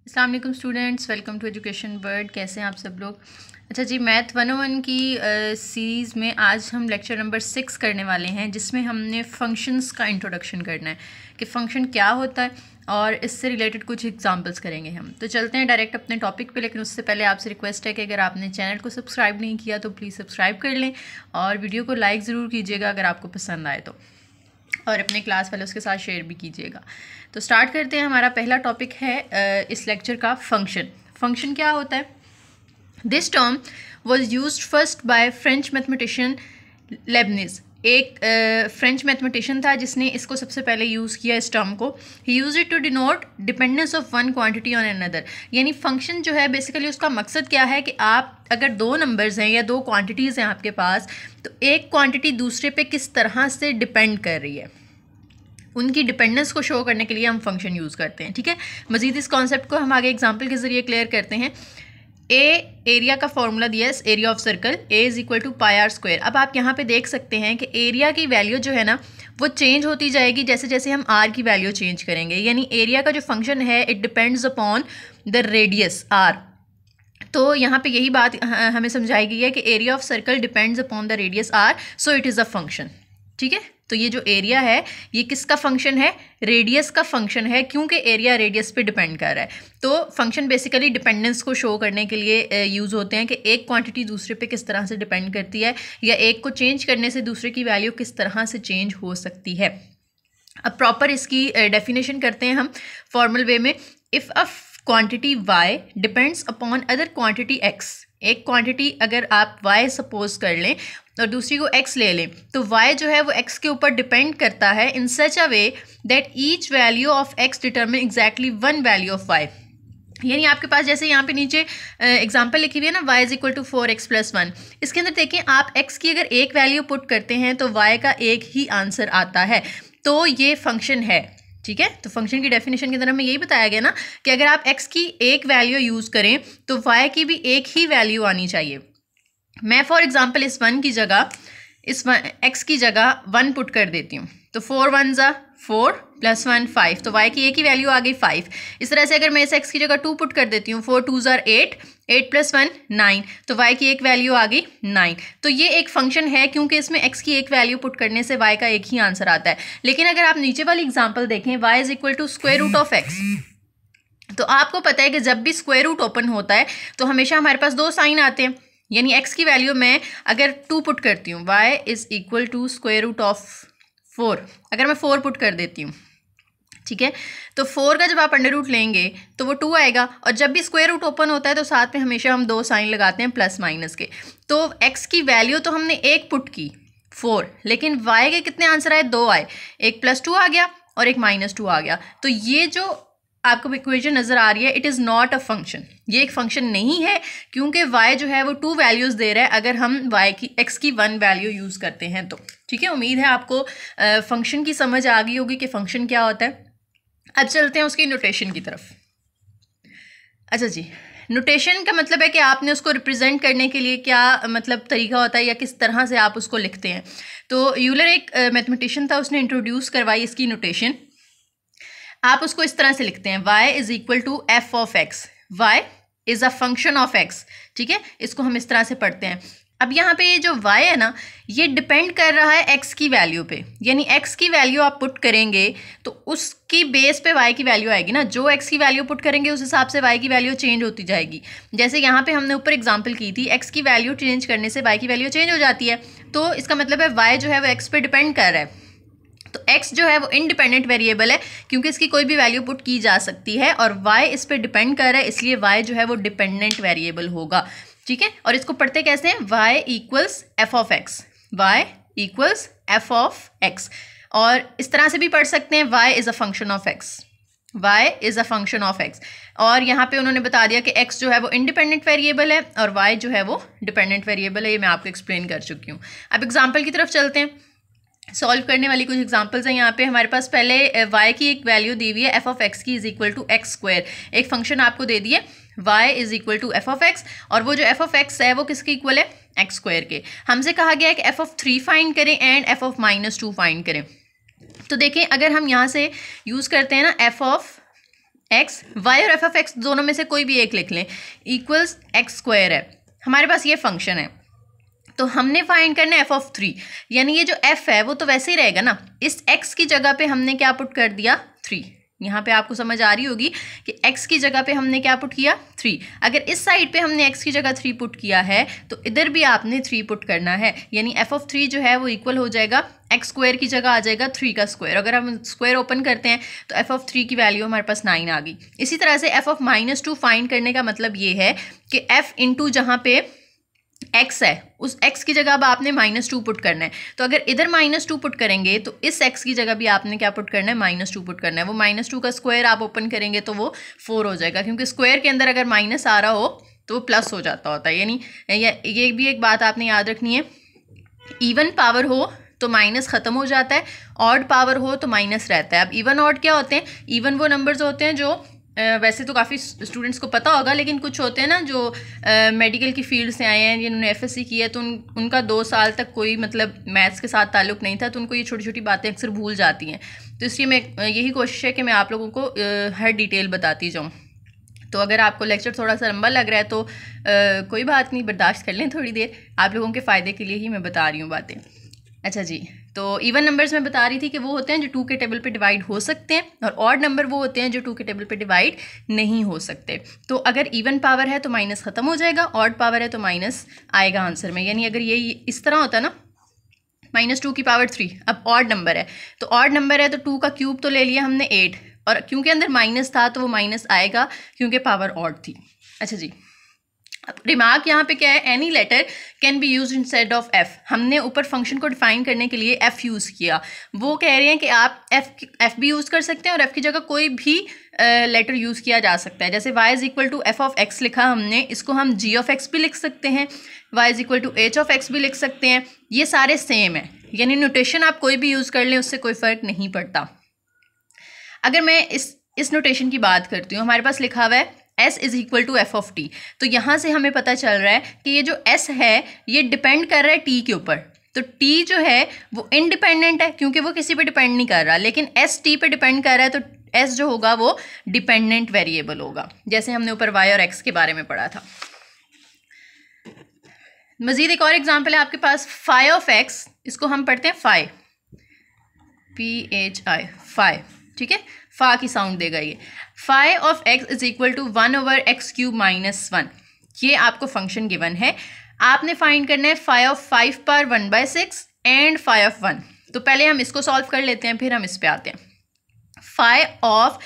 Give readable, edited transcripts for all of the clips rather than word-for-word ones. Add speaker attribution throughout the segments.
Speaker 1: अस्सलाम वालेकुम students, welcome to education world. कैसे हैं आप सब लोग। अच्छा जी, मैथ 101 की सीरीज़ में आज हम लेक्चर नंबर 6 करने वाले हैं, जिसमें हमने फंक्शंस का इंट्रोडक्शन करना है कि फ़ंक्शन क्या होता है और इससे रिलेटेड कुछ एग्जांपल्स करेंगे हम। तो चलते हैं डायरेक्ट अपने टॉपिक पे, लेकिन उससे पहले आपसे रिक्वेस्ट है कि अगर आपने चैनल को सब्सक्राइब नहीं किया तो प्लीज़ सब्सक्राइब कर लें और वीडियो को लाइक ज़रूर कीजिएगा अगर आपको पसंद आए तो, और अपने क्लास वालों के साथ शेयर भी कीजिएगा। तो स्टार्ट करते हैं। हमारा पहला टॉपिक है इस लेक्चर का फंक्शन। फंक्शन क्या होता है? This term was used first by French mathematician Lebanese. एक फ्रेंच मैथमेटिशियन था जिसने इसको सबसे पहले यूज़ किया इस टर्म को। He use it to denote dependence of one quantity on another. यानी फंक्शन जो है बेसिकली उसका मकसद क्या है कि आप अगर दो नंबर्स हैं या दो क्वांटिटीज़ हैं आपके पास, तो एक क्वांटिटी दूसरे पे किस तरह से डिपेंड कर रही है, उनकी डिपेंडेंस को शो करने के लिए हम फंक्शन यूज़ करते हैं। ठीक है, मज़ीद इस कॉन्सेप्ट को हम आगे एग्जांपल के ज़रिए क्लियर करते हैं। एरिया का फॉर्मूला दिया है, area of circle A is equal to pi r square. अब आप यहाँ पे देख सकते हैं कि एरिया की वैल्यू जो है ना वो चेंज होती जाएगी जैसे जैसे हम आर की वैल्यू चेंज करेंगे। यानी एरिया का जो फंक्शन है it depends upon the radius R. तो यहाँ पे यही बात हमें समझाई गई है कि area of circle depends upon the radius R, so it is a function. ठीक है, तो ये जो एरिया है ये किसका फंक्शन है? रेडियस का फंक्शन है, क्योंकि एरिया रेडियस पे डिपेंड कर रहा है। तो फंक्शन बेसिकली डिपेंडेंस को शो करने के लिए यूज़ होते हैं कि एक क्वांटिटी दूसरे पे किस तरह से डिपेंड करती है, या एक को चेंज करने से दूसरे की वैल्यू किस तरह से चेंज हो सकती है। अब प्रॉपर इसकी डेफिनेशन करते हैं हम फॉर्मल वे में। If a quantity y depends upon other quantity x, एक क्वांटिटी अगर आप y सपोज कर लें और दूसरी को x ले लें, तो y जो है वो x के ऊपर डिपेंड करता है in such a way that each value of x determine exactly one value of y। यानी आपके पास जैसे यहाँ पे नीचे एग्जांपल लिखी हुई है ना, y is equal to 4x + 1। इसके अंदर देखें, आप x की अगर एक वैल्यू पुट करते हैं तो y का एक ही आंसर आता है, तो ये फंक्शन है। ठीक है, तो फंक्शन की डेफिनेशन के अंदर हमें यही बताया गया ना कि अगर आप x की एक वैल्यू यूज़ करें तो y की भी एक ही वैल्यू आनी चाहिए। मैं फॉर एग्जांपल इस 1 की जगह x की जगह 1 पुट कर देती हूँ, तो 4 1 ज़ा 4 + 1 5, तो y की एक ही वैल्यू आ गई 5। इस तरह से अगर मैं इस x की जगह 2 पुट कर देती हूँ, 4 2 ज़ा 8, 8 + 1 9, तो y की एक वैल्यू आ गई 9। तो ये एक फंक्शन है क्योंकि इसमें x की एक वैल्यू पुट करने से y का एक ही आंसर आता है। लेकिन अगर आप नीचे वाली एग्जाम्पल देखें, y is equal to square root of x, तो आपको पता है कि जब भी स्क्वायर रूट ओपन होता है तो हमेशा हमारे पास दो साइन आते हैं। यानी x की वैल्यू में अगर 2 पुट करती हूँ, y is equal to square root of 4, अगर मैं 4 पुट कर देती हूँ, ठीक है, तो 4 का जब आप अंडर रूट लेंगे तो वो 2 आएगा, और जब भी स्क्वायर रूट ओपन होता है तो साथ में हमेशा हम दो साइन लगाते हैं प्लस माइनस के। तो x की वैल्यू तो हमने एक पुट की 4, लेकिन y के कितने आंसर आए? 2 आए, एक +2 आ गया और एक -2 आ गया। तो ये जो आपको इक्वेशन नज़र आ रही है, it is not a function, ये एक फंक्शन नहीं है, क्योंकि y जो है वो 2 वैल्यूज़ दे रहा है अगर हम x की 1 वैल्यू यूज़ करते हैं तो। ठीक है, उम्मीद है आपको फंक्शन की समझ आ गई होगी कि फंक्शन क्या होता है। अब चलते हैं उसकी नोटेशन की तरफ। अच्छा जी, नोटेशन का मतलब है कि आपने उसको रिप्रेजेंट करने के लिए क्या मतलब तरीका होता है या किस तरह से आप उसको लिखते हैं। तो यूलर एक मैथमेटिशियन था, उसने इंट्रोड्यूस करवाई इसकी नोटेशन। आप उसको इस तरह से लिखते हैं, y is equal to f of x, y is a function of x। ठीक है, इसको हम इस तरह से पढ़ते हैं। अब यहाँ पे ये जो y है ना, ये डिपेंड कर रहा है x की वैल्यू पे। यानी x की वैल्यू आप पुट करेंगे तो उसकी बेस पे y की वैल्यू आएगी ना, जो x की वैल्यू पुट करेंगे उस हिसाब से y की वैल्यू चेंज होती जाएगी। जैसे यहाँ पे हमने ऊपर एग्जांपल की थी, x की वैल्यू चेंज करने से y की वैल्यू चेंज हो जाती है, तो इसका मतलब है y जो है वो x पे डिपेंड कर रहा है। तो x जो है वो इंडिपेंडेंट वेरिएबल है क्योंकि इसकी कोई भी वैल्यू पुट की जा सकती है, और y इस पे डिपेंड कर रहा है, इसलिए y जो है वो डिपेंडेंट वेरिएबल होगा। ठीक है, और इसको पढ़ते कैसे हैं? y equals f of x, y equals f of x। और इस तरह से भी पढ़ सकते हैं, y is a function of x, y is a function of x। और यहाँ पे उन्होंने बता दिया कि x जो है वो इंडिपेंडेंट वेरिएबल है और y जो है वो डिपेंडेंट वेरिएबल है। ये मैं आपको एक्सप्लेन कर चुकी हूँ। अब एग्जाम्पल की तरफ चलते हैं। सॉल्व करने वाली कुछ एग्जांपल्स हैं। यहाँ पे हमारे पास पहले y की एक वैल्यू दी हुई है f ऑफ x की is equal to x square. एक फंक्शन आपको दे दिए y is equal to f of x, और वो जो f ऑफ x है वो किसके इक्वल है? x स्क्वायर के। हमसे कहा गया है कि f ऑफ 3 फाइंड करें एंड f ऑफ -2 फाइंड करें। तो देखें, अगर हम यहाँ से यूज़ करते हैं ना f ऑफ एक्स, वाई और एफ ऑफ एक्स दोनों में से कोई भी एक लिख लें, इक्वल्स एक्स स्क्वायर है। हमारे पास ये फंक्शन है, तो हमने फाइंड करना है एफ ऑफ 3, यानी ये जो एफ है वो तो वैसे ही रहेगा ना। इस एक्स की जगह पे हमने क्या पुट कर दिया 3। यहाँ पे आपको समझ आ रही होगी कि x की जगह पे हमने क्या पुट किया 3। अगर इस साइड पे हमने x की जगह 3 पुट किया है तो इधर भी आपने 3 पुट करना है, यानी f ऑफ 3 जो है वो इक्वल हो जाएगा x स्क्वायर की जगह आ जाएगा 3 का स्क्वायर। अगर हम स्क्वायर ओपन करते हैं तो f ऑफ 3 की वैल्यू हमारे पास 9 आ गई। इसी तरह से f ऑफ -2 फाइंड करने का मतलब ये है कि f इंटू जहाँ पे x है उस x की जगह अब आपने -2 पुट करना है। तो अगर इधर -2 पुट करेंगे तो इस x की जगह भी आपने क्या पुट करना है -2 पुट करना है। वो -2 का स्क्वायर आप ओपन करेंगे तो वो 4 हो जाएगा, क्योंकि स्क्वायर के अंदर अगर माइनस आ रहा हो तो वो प्लस हो जाता होता है। यानी ये भी एक बात आपने याद रखनी है, इवन पावर हो तो माइनस ख़त्म हो जाता है, ऑड पावर हो तो माइनस रहता है। अब इवन ऑड क्या होते हैं? इवन वो नंबर्स होते हैं जो वैसे तो काफ़ी स्टूडेंट्स को पता होगा, लेकिन कुछ होते हैं ना जो मेडिकल की फील्ड से आए हैं, जिन्होंने एफएससी किया है, तो उनका 2 साल तक कोई मतलब मैथ्स के साथ ताल्लुक़ नहीं था, तो उनको ये छोटी छोटी बातें अक्सर भूल जाती हैं। तो इसलिए मैं यही कोशिश है कि मैं आप लोगों को हर डिटेल बताती जाऊँ। तो अगर आपको लेक्चर थोड़ा सा लंबा लग रहा है तो कोई बात नहीं, बर्दाश्त कर लें थोड़ी देर, आप लोगों के फ़ायदे के लिए ही मैं बता रही हूँ बातें। अच्छा जी, तो इवन नंबर्स में बता रही थी कि वो होते हैं जो 2 के टेबल पे डिवाइड हो सकते हैं, और ऑड नंबर वो होते हैं जो 2 के टेबल पे डिवाइड नहीं हो सकते। तो अगर इवन पावर है तो माइनस ख़त्म हो जाएगा, ऑड पावर है तो माइनस आएगा आंसर में। यानी अगर ये इस तरह होता ना -2 की पावर 3, अब ऑड नंबर है तो ऑड नंबर है तो 2 का क्यूब तो ले लिया हमने 8, और क्योंकि अंदर माइनस था तो वो माइनस आएगा क्योंकि पावर ऑड थी। अच्छा जी, अब रिमार्क यहाँ पे क्या है? Any letter can be use instead of F. हमने ऊपर फंक्शन को डिफाइन करने के लिए एफ यूज़ किया। वो कह रहे हैं कि आप एफ भी यूज़ कर सकते हैं और एफ की जगह कोई भी लेटर यूज़ किया जा सकता है। जैसे y is equal to F of X लिखा हमने, इसको हम g ऑफ एक्स भी लिख सकते हैं, y is equal to h of X भी लिख सकते हैं। ये सारे सेम है, यानी नोटेशन आप कोई भी यूज़ कर लें उससे कोई फ़र्क नहीं पड़ता। अगर मैं इस नोटेशन की बात करती हूँ, हमारे पास लिखा हुआ है s is equal to F of T, तो यहाँ से हमें पता चल रहा है कि ये जो s है ये डिपेंड कर रहा है t के ऊपर। तो t जो है वो इंडिपेंडेंट है क्योंकि वो किसी पे डिपेंड नहीं कर रहा, लेकिन s t पे डिपेंड कर रहा है, तो s जो होगा वो डिपेंडेंट वेरिएबल होगा, जैसे हमने ऊपर y और x के बारे में पढ़ा था। मज़ीद एक और एग्जाम्पल है आपके पास, फाई ऑफ x, इसको हम पढ़ते हैं फाई, PHI, फाई, ठीक है, फा की साउंड देगा ये। Phi of x is equal to 1/x³ - 1। ये आपको फंक्शन गिवन है, आपने फाइंड करना है phi of 5 power 1/6 and phi of 1। तो पहले हम इसको सॉल्व कर लेते हैं, फिर हम इस पे आते हैं। फाई ऑफ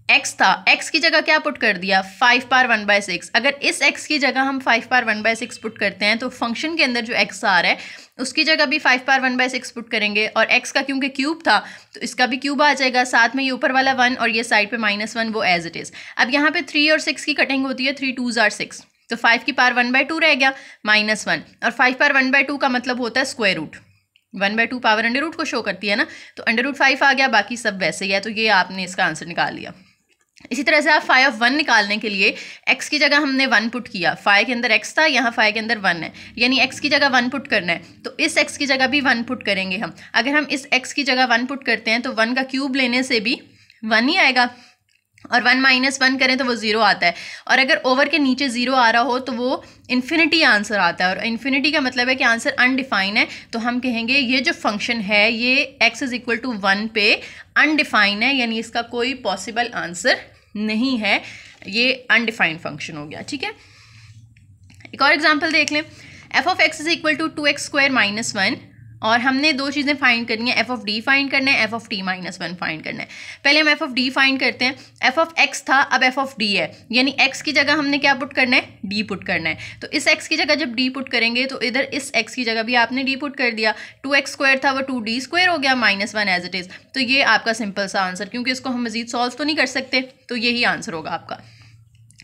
Speaker 1: x था, x की जगह क्या पुट कर दिया 5 पावर 1/6। अगर इस x की जगह हम 5 पावर 1/6 पुट करते हैं तो फंक्शन के अंदर जो x आ रहा है उसकी जगह भी 5 पावर 1/6 पुट करेंगे, और x का क्योंकि क्यूब था तो इसका भी क्यूब आ जाएगा, साथ में ये ऊपर वाला 1 और ये साइड पे -1 वो एज इट इज़। अब यहाँ पे 3 और 6 की कटिंग होती है, 3 2s are 6, तो 5 की पावर 1/2 रह गया -1, और 5 पावर 1/2 का मतलब होता है square root, 1/2 power under root को शो करती है ना, तो √5 आ गया, बाकी सब वैसे ही है। तो ये आपने इसका आंसर निकाल लिया। इसी तरह से आप फाई ऑफ 1 निकालने के लिए x की जगह हमने 1 पुट किया, फाई के अंदर x था, यहाँ फाई के अंदर 1 है, यानी x की जगह 1 पुट करना है, तो इस x की जगह भी 1 पुट करेंगे हम। अगर हम इस x की जगह 1 पुट करते हैं तो 1 का क्यूब लेने से भी 1 ही आएगा, और 1 - 1 करें तो वो 0 आता है, और अगर ओवर के नीचे 0 आ रहा हो तो वो इन्फिनिटी आंसर आता है, और इन्फिनिटी का मतलब है कि आंसर अनडिफाइन है। तो हम कहेंगे ये जो फंक्शन है ये x इज़ इक्वल टू 1 पे अनडिफाइन है, यानी इसका कोई पॉसिबल आंसर नहीं है, ये अनडिफाइंड फंक्शन हो गया। ठीक है, एक और एग्जांपल देख लें, f of x is equal to 2x² - 1, और हमने दो चीज़ें फाइंड करनी है, f ऑफ d फाइंड करना है, f ऑफ t - 1 फाइंड करना है। पहले हम f ऑफ d फाइंड करते हैं। f ऑफ x था, अब f ऑफ d है, यानी x की जगह हमने क्या पुट करना है d पुट करना है। तो इस x की जगह जब d पुट करेंगे तो इधर इस x की जगह भी आपने d पुट कर दिया, 2x² था वो 2d² हो गया -1 एज इट इज़। तो ये आपका सिंपल सा आंसर, क्योंकि इसको हम मजीद सॉल्व तो नहीं कर सकते, तो यही आंसर होगा आपका।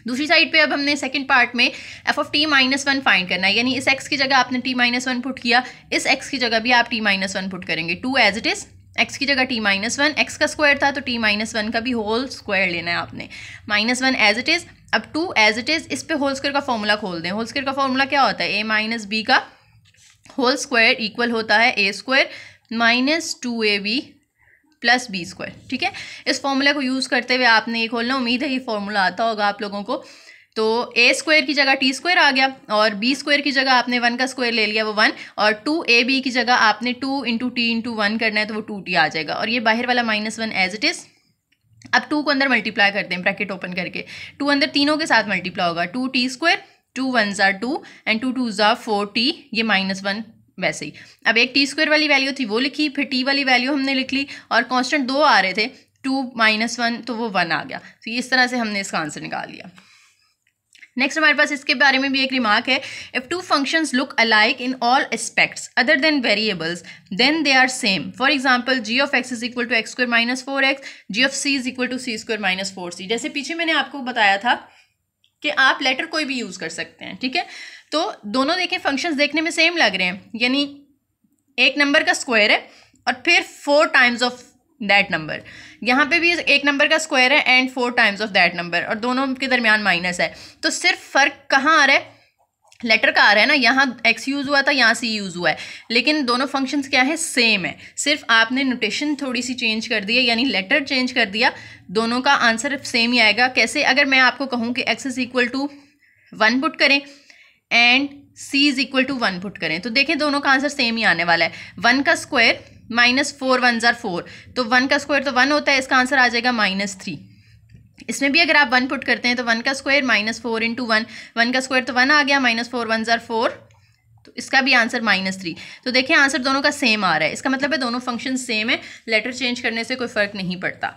Speaker 1: दूसरी साइड पे अब हमने सेकंड पार्ट में f ऑफ t - 1 फाइंड करना है, यानी इस x की जगह आपने t - 1 पुट किया, इस x की जगह भी आप t - 1 पुट करेंगे, 2 एज इट इज़, x की जगह t - 1, x का स्क्वायर था तो t - 1 का भी होल स्क्वायर लेना है आपने, -1 एज इट इज़। अब 2 एज इट इज़, इस पे होल स्क्वायर का फॉर्मूला खोल दें। होल स्क्वायर का फॉर्मूला क्या होता है, a - b का होल स्क्वायर इक्वल होता है a² - 2ab plus B square, ठीक है। इस फॉर्मूला को यूज़ करते हुए आपने ये खोलना, उम्मीद है ये फॉर्मूला आता होगा आप लोगों को। तो ए स्क्वायर की जगह टी स्क्वायर आ गया और बी स्क्वायर की जगह आपने 1 का स्क्वायर ले लिया, वो 1, और 2ab की जगह आपने 2 इंटू टी इंटू 1 करना है तो वो 2t आ जाएगा, और ये बाहर वाला -1 एज इट इज़। अब 2 को अंदर मल्टीप्लाई करते हैं ब्रैकेट ओपन करके, 2 अंदर तीनों के साथ मल्टीप्लाई होगा, 2t square, 2 1s are 2 and 2 2s are 4t, ये -1 वैसे ही। अब एक टी स्क्वायर वाली वैल्यू थी वो लिखी, फिर टी वाली वैल्यू हमने लिख ली, और कांस्टेंट 2 आ रहे थे, 2 -1 तो वो 1 आ गया। तो इस तरह से हमने इसका आंसर निकाल लिया। नेक्स्ट हमारे पास इसके बारे में भी एक रिमार्क है, if two functions look alike in all aspects other than variables then they are same. For example G of X is equal to X square minus 4x, G of C is equal to C square minus 4c। जैसे पीछे मैंने आपको बताया था कि आप letter कोई भी यूज़ कर सकते हैं, ठीक है। तो दोनों देखें फंक्शंस देखने में सेम लग रहे हैं, यानी एक नंबर का स्क्वायर है और फिर 4 टाइम्स ऑफ दैट नंबर, यहाँ पे भी एक नंबर का स्क्वायर है and 4 times of that number, और दोनों के दरमियान माइनस है। तो सिर्फ फ़र्क कहाँ आ रहा है, लेटर का आ रहा है ना, यहाँ x यूज़ हुआ था, यहाँ c यूज़ हुआ है, लेकिन दोनों फंक्शंस क्या है, सेम है, सिर्फ आपने नोटेशन थोड़ी सी चेंज कर दी है, यानी लेटर चेंज कर दिया, दोनों का आंसर सेम ही आएगा। कैसे, अगर मैं आपको कहूँ कि x is equal to 1 put करें and c is equal to 1 put करें, तो देखें दोनों का आंसर सेम ही आने वाला है। 1 का स्क्वायर -4 1s are 4, तो 1 का स्क्वायर तो 1 होता है, इसका आंसर आ जाएगा -3। इसमें भी अगर आप 1 पुट करते हैं तो 1 का स्क्वायर -4 इंटू 1, 1 का स्क्वायर तो 1 आ गया, -4 1s are 4, तो इसका भी आंसर -3। तो देखिए आंसर दोनों का सेम आ रहा है, इसका मतलब है दोनों फंक्शन सेम है, लेटर चेंज करने से कोई फ़र्क नहीं पड़ता।